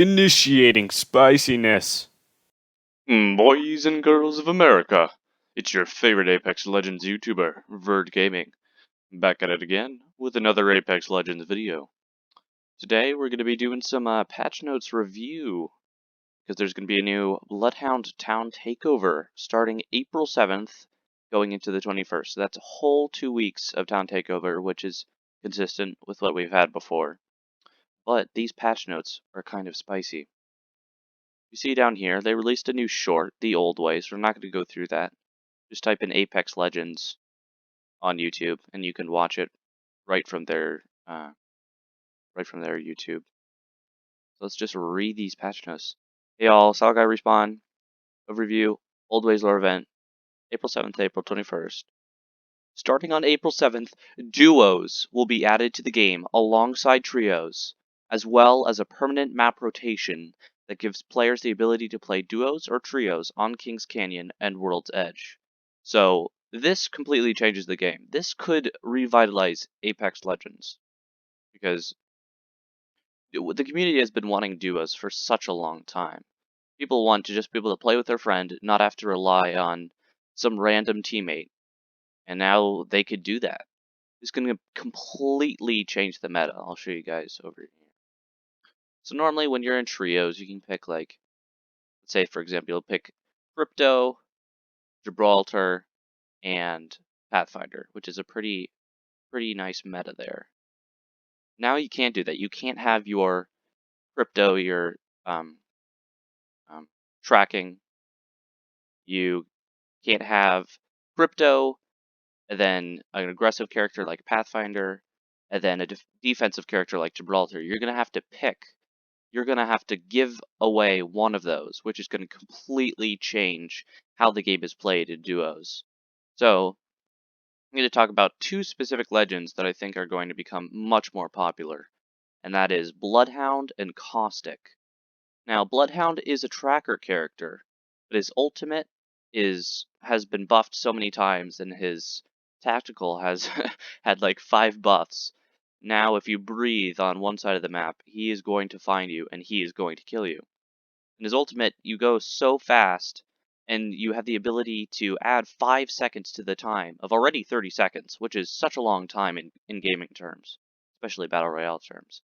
Initiating spiciness. Boys and girls of America, it's your favorite Apex Legends YouTuber, Verd Gaming, back at it again with another Apex Legends video. Today we're going to be doing some patch notes review, because there's going to be a new Bloodhound Town Takeover starting April 7th, going into the 21st. So that's a whole 2 weeks of Town Takeover, which is consistent with what we've had before. But these patch notes are kind of spicy. You see down here, they released a new short, the old way, so I'm not going to go through that. Just type in Apex Legends on YouTube, and you can watch it right from their YouTube. So let's just read these patch notes. Hey all, Solid Guy Respawn, overview, Old Ways lore event, April 7th, April 21st. Starting on April 7th, duos will be added to the game alongside trios, as well as a permanent map rotation that gives players the ability to play duos or trios on Kings Canyon and World's Edge. So this completely changes the game. This could revitalize Apex Legends, because the community has been wanting duos for such a long time. People want to just be able to play with their friend, not have to rely on some random teammate, and now they could do that. It's going to completely change the meta. I'll show you guys over here. So normally when you're in trios, you can pick, like, let's say for example, you'll pick Crypto, Gibraltar, and Pathfinder, which is a pretty nice meta there. Now you can't do that. You can't have your Crypto, your um, tracking. You can't have Crypto, and then an aggressive character like Pathfinder, and then a defensive character like Gibraltar. You're going to have to pick. You're going to have to give away one of those, which is going to completely change how the game is played in duos. So I'm going to talk about two specific legends that I think are going to become much more popular, and that is Bloodhound and Caustic. Now, Bloodhound is a tracker character, but his ultimate has been buffed so many times, and his tactical has had like 5 buffs. Now, if you breathe on one side of the map, he is going to find you, and he is going to kill you. In his ultimate, you go so fast, and you have the ability to add 5 seconds to the time of already 30 seconds, which is such a long time in gaming terms, especially Battle Royale terms.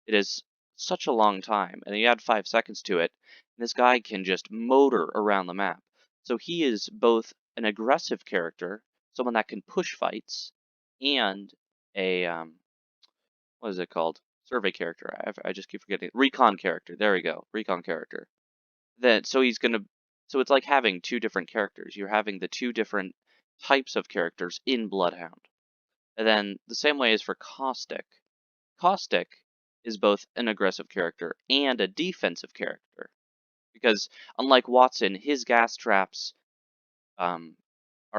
It is such a long time, and you add 5 seconds to it, and this guy can just motor around the map. So he is both an aggressive character, someone that can push fights, and a, what is it called? Survey character. I just keep forgetting. Recon character. There we go. Recon character. So it's like having 2 different characters. You're having the 2 different types of characters in Bloodhound. And then the same way is for Caustic. Caustic is both an aggressive character and a defensive character, because unlike Watson, his gas traps are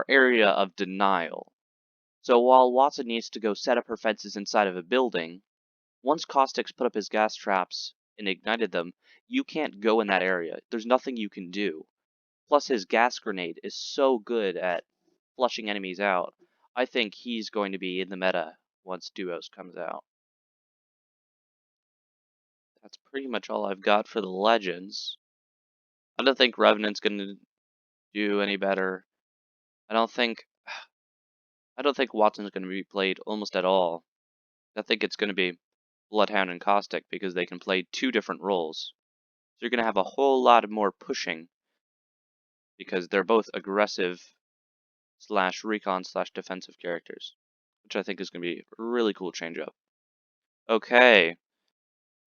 area of denial. So while Watson needs to go set up her fences inside of a building, once Caustic's put up his gas traps and ignited them, you can't go in that area. There's nothing you can do. Plus his gas grenade is so good at flushing enemies out. I think he's going to be in the meta once Duos comes out. That's pretty much all I've got for the legends. I don't think Revenant's going to do any better. I don't think Watson's going to be played almost at all. I think it's going to be Bloodhound and Caustic, because they can play 2 different roles. So you're going to have a whole lot more pushing, because they're both aggressive / recon / defensive characters, which I think is going to be a really cool change up. Okay,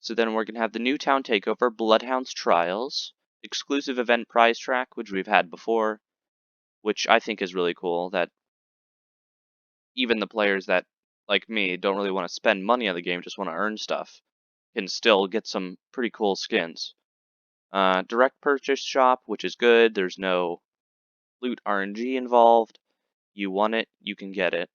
so then we're going to have the new town takeover, Bloodhound's Trials, exclusive event prize track, which we've had before, which I think is really cool, that even the players that, like me, don't really want to spend money on the game, just want to earn stuff, can still get some pretty cool skins. Direct purchase shop, which is good. There's no loot RNG involved. You want it, you can get it.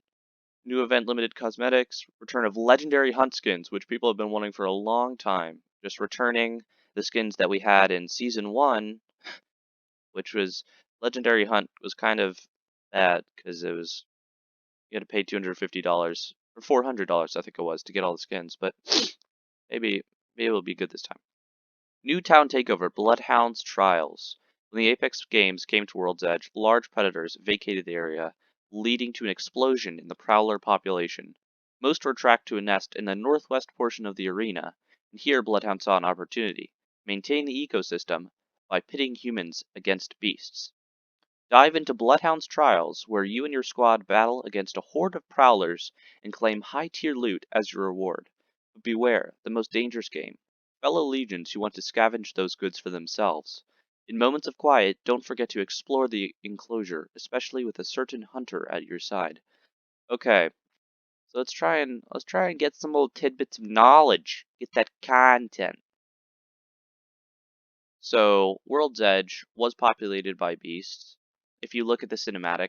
New event limited cosmetics, return of legendary hunt skins, which people have been wanting for a long time. Just returning the skins that we had in Season 1, which was Legendary Hunt was kind of bad, because you had to pay $250, or $400 I think it was, to get all the skins, but maybe it'll be good this time. New town takeover, Bloodhound's trials. When the Apex games came to World's Edge, large predators vacated the area, leading to an explosion in the prowler population. Most were tracked to a nest in the northwest portion of the arena, and here Bloodhound saw an opportunity: maintain the ecosystem by pitting humans against beasts. Dive into Bloodhound's Trials, where you and your squad battle against a horde of prowlers and claim high-tier loot as your reward. But beware, the most dangerous game. Fellow legions who want to scavenge those goods for themselves. In moments of quiet, don't forget to explore the enclosure, especially with a certain hunter at your side. Okay, so let's try and get some little tidbits of knowledge. Get that content. So, World's Edge was populated by beasts. If you look at the cinematic,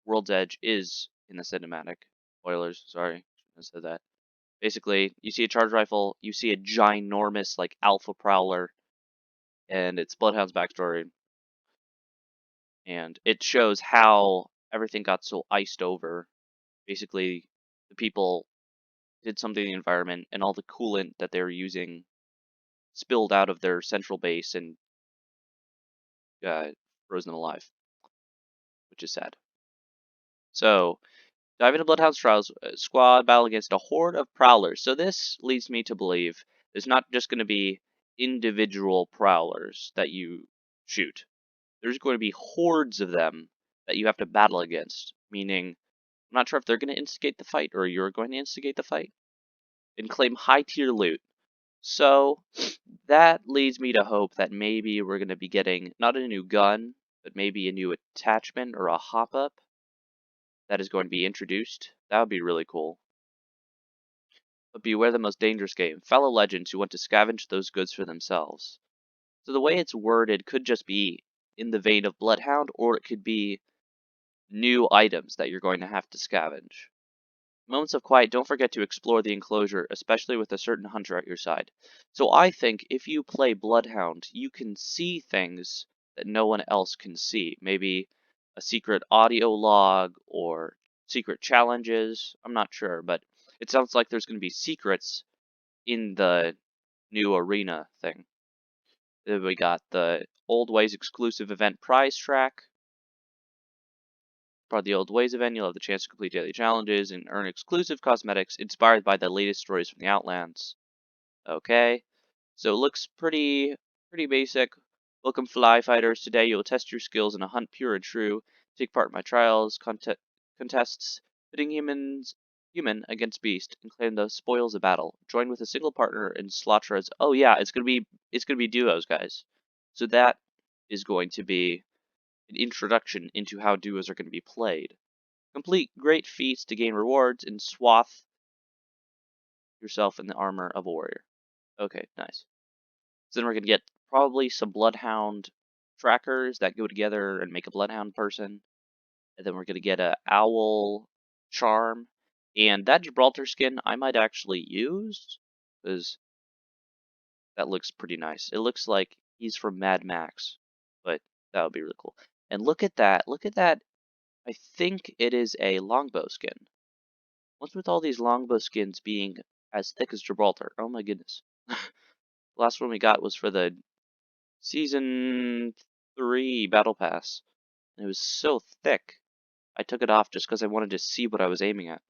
World's Edge is in the cinematic. Spoilers, sorry, shouldn't have said that. Basically, you see a charge rifle, you see a ginormous, like, alpha prowler, and it's Bloodhound's backstory. And it shows how everything got so iced over. Basically, the people did something to the environment, and all the coolant that they were using spilled out of their central base and froze them alive, which is sad. So, dive into Bloodhound's Trials, squad battle against a horde of prowlers. So this leads me to believe there's not just going to be individual prowlers that you shoot. There's going to be hordes of them that you have to battle against, meaning I'm not sure if they're going to instigate the fight or you're going to instigate the fight and claim high tier loot. So that leads me to hope that maybe we're going to be getting not a new gun, but maybe a new attachment or a hop up that is going to be introduced. That would be really cool. But beware the most dangerous game, fellow legends who want to scavenge those goods for themselves. So the way it's worded could just be in the vein of Bloodhound, or it could be new items that you're going to have to scavenge. Moments of quiet, don't forget to explore the enclosure, especially with a certain hunter at your side. So I think if you play Bloodhound, you can see things that no one else can see. Maybe a secret audio log or secret challenges. I'm not sure, but it sounds like there's going to be secrets in the new arena thing. Then we got the Old Ways exclusive event prize track. Part of the Old Ways event, you'll have the chance to complete daily challenges and earn exclusive cosmetics inspired by the latest stories from the Outlands. Okay, so it looks pretty basic. Welcome, Fly Fighters. Today you'll test your skills in a hunt pure and true. Take part in my trials, contests, pitting human against beast, and claim the spoils of battle. Join with a single partner in Slotra's. Oh yeah, it's gonna be duos, guys. So that is going to be an introduction into how duos are going to be played. Complete great feats to gain rewards and swath yourself in the armor of a warrior. Okay, nice. So then we're going to get probably some Bloodhound trackers that go together and make a Bloodhound person. And then we're going to get a Owl charm. And that Gibraltar skin I might actually use, because that looks pretty nice. It looks like he's from Mad Max, but that would be really cool. And look at that. Look at that. I think it is a longbow skin. What's with all these longbow skins being as thick as Gibraltar? Oh my goodness. The last one we got was for the Season 3 Battle Pass. And it was so thick. I took it off just because I wanted to see what I was aiming at.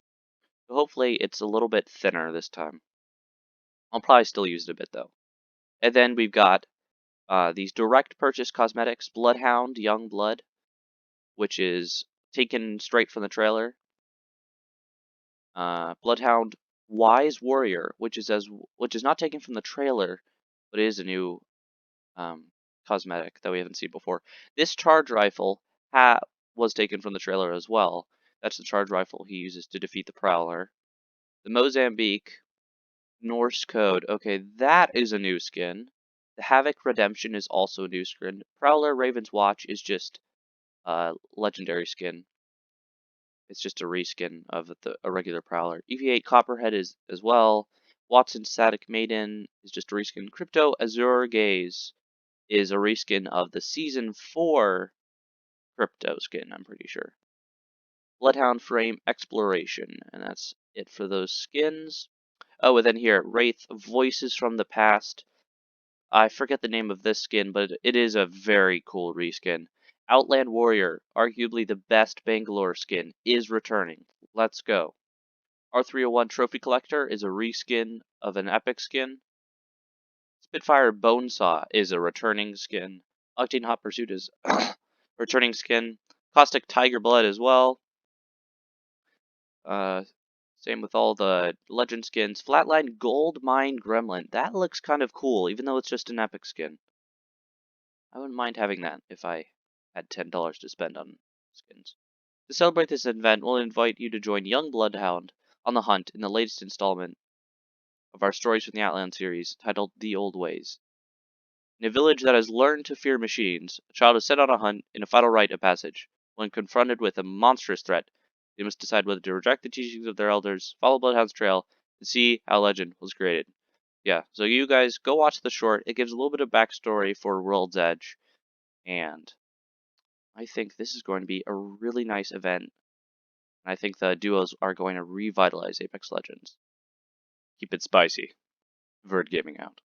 So hopefully it's a little bit thinner this time. I'll probably still use it a bit though. And then we've got these direct purchase cosmetics, Bloodhound Young Blood, which is taken straight from the trailer. Bloodhound Wise Warrior, which is not taken from the trailer, but is a new cosmetic that we haven't seen before. This charge rifle was taken from the trailer as well. That's the charge rifle he uses to defeat the Prowler. The Mozambique Norse Code. Okay, that is a new skin. The Havoc Redemption is also a new skin. Prowler Raven's Watch is just a legendary skin. It's just a reskin of a regular Prowler. EV8 Copperhead is as well. Watson Static Maiden is just a reskin. Crypto Azure Gaze is a reskin of the Season 4 Crypto skin, I'm pretty sure. Bloodhound Frame Exploration, and that's it for those skins. Oh, and then here, Wraith Voices from the Past. I forget the name of this skin, but it is a very cool reskin. Outland Warrior, arguably the best Bangalore skin, is returning. Let's go. R301 Trophy Collector is a reskin of an epic skin. Spitfire Bonesaw is a returning skin. Octane Hot Pursuit is returning skin. Caustic Tiger Blood as well. Same with all the legend skins. Flatline Gold Mine Gremlin. That looks kind of cool, even though it's just an epic skin. I wouldn't mind having that if I had $10 to spend on skins. To celebrate this event, we'll invite you to join Young Bloodhound on the hunt in the latest installment of our Stories from the Outland series, titled The Old Ways. In a village that has learned to fear machines, a child is set on a hunt in a final rite of passage. When confronted with a monstrous threat, they must decide whether to reject the teachings of their elders, follow Bloodhound's trail, and see how legend was created. Yeah, so you guys go watch the short. It gives a little bit of backstory for World's Edge, and I think this is going to be a really nice event. I think the duos are going to revitalize Apex Legends. Keep it spicy. Verd Gaming out.